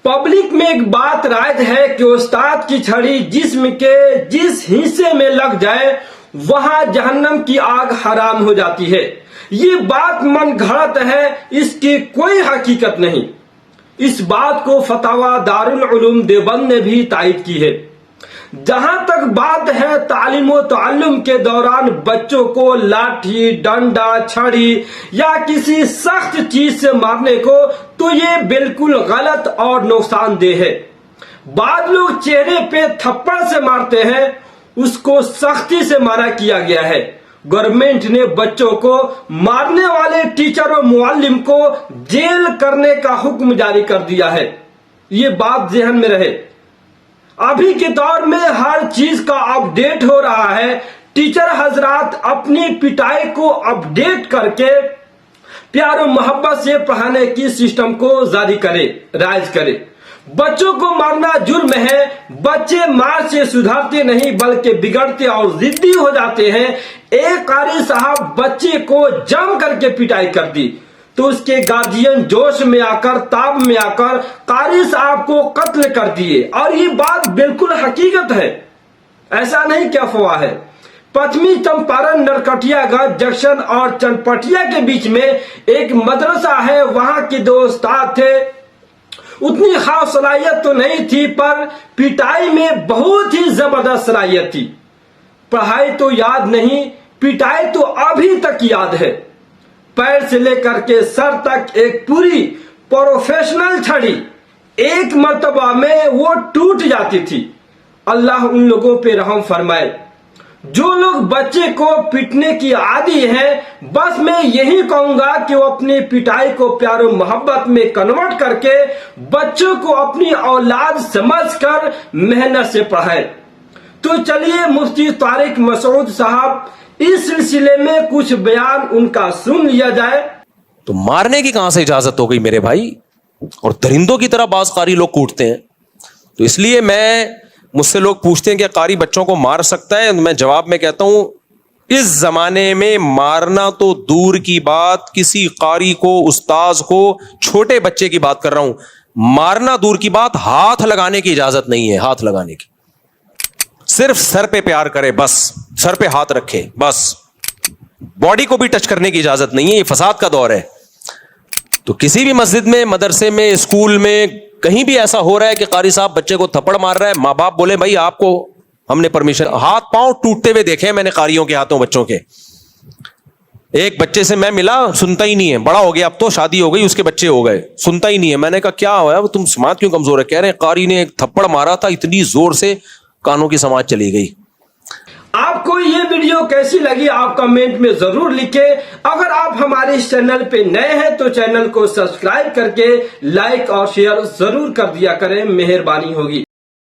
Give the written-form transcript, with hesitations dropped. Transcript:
Public में एक बात राइज है कि उस्ताद की छड़ी जिस्म के जिस हिस्से में लग जाए वहां जहन्नम की आग हराम हो जाती है। ये बात मन घड़त है, इसकी कोई हकीकत नहीं। इस बात को फतावा दारुल उलूम देवबंद ने भी तायद की है। जहां तक बात है तालीम व ताल्लुम के दौरान बच्चों को लाठी, डंडा, छड़ी या किसी सख्त चीज से मारने को, तो ये बिल्कुल गलत और नुकसानदेह है। बाद लोग चेहरे पे थप्पड़ से मारते हैं, उसको सख्ती से मना किया गया है। गवर्नमेंट ने बच्चों को मारने वाले टीचर और मुअल्लिम को जेल करने का हुक्म जारी कर दिया है। ये बात ज़हन में रहे। अभी के दौर में हर चीज का अपडेट हो रहा है। टीचर हजरात अपनी पिटाई को अपडेट करके प्यार और मोहब्बत से पढ़ाने की सिस्टम को जारी करे, राइज करे। बच्चों को मारना जुर्म है। बच्चे मार से सुधरते नहीं बल्कि बिगड़ते और जिद्दी हो जाते हैं। एक कारी साहब बच्चे को जम करके पिटाई कर दी तो उसके गार्जियन जोश में आकर, ताब में आकर कारी साहब को कत्ल कर दिए, और ये बात बिल्कुल हकीकत है, ऐसा नहीं कि अफवाह है। पश्चिमी चंपारण नरकटियागंज जंक्शन और चनपटिया के बीच में एक मदरसा है। वहां के 2 उस्ताद थे। उतनी खास सलाहियत तो नहीं थी, पर पिटाई में बहुत ही जबरदस्त सलाहियत थी। पढ़ाई तो याद नहीं, पिटाई तो अभी तक याद है। पैर से लेकर के सर तक एक पूरी प्रोफेशनल छड़ी एक मर्तबा में वो टूट जाती थी। अल्लाह उन लोगों पे रहम फरमाए जो लोग बच्चे को पीटने की आदी हैं। बस मैं यही कहूंगा कि वो अपनी पिटाई को प्यार और मोहब्बत में कन्वर्ट करके बच्चों को अपनी औलाद समझकर मेहनत से पढ़ाए। तो चलिए मुफ्ती तारिक मसूद साहब इस सिलसिले में कुछ बयान उनका सुन लिया जाए। तो मारने की कहां से इजाजत हो गई मेरे भाई, और दरिंदों की तरह बाज कारी लोग कूटते हैं। तो इसलिए मुझसे लोग पूछते हैं कि कारी बच्चों को मार सकता है, मैं जवाब में कहता हूं इस जमाने में मारना तो दूर की बात, किसी कारी को, उस्ताज को, छोटे बच्चे की बात कर रहा हूं, मारना दूर की बात, हाथ लगाने की इजाजत नहीं है। हाथ लगाने की सिर्फ सर पे प्यार करे, बस सर पे हाथ रखे, बस बॉडी को भी टच करने की इजाजत नहीं है। ये फसाद का दौर है। तो किसी भी मस्जिद में, मदरसे में, स्कूल में, कहीं भी ऐसा हो रहा है कि कारी साहब बच्चे को थप्पड़ मार रहा है, माँ बाप बोले भाई आपको हमने परमिशन, हाथ पांव टूटते हुए देखे मैंने कारियों के हाथों बच्चों के। एक बच्चे से मैं मिला, सुनता ही नहीं है, बड़ा हो गया, अब तो शादी हो गई, उसके बच्चे हो गए, सुनता ही नहीं है। मैंने कहा क्या हुआ, तुम समाज क्यों कमजोर है? कह रहे हैं कारी ने एक थप्पड़ मारा था, इतनी जोर से कानों की समाज चली गई। आपको ये वीडियो कैसी लगी आप कमेंट में जरूर लिखें। अगर आप हमारे इस चैनल पे नए हैं तो चैनल को सब्सक्राइब करके लाइक और शेयर जरूर कर दिया करें, मेहरबानी होगी।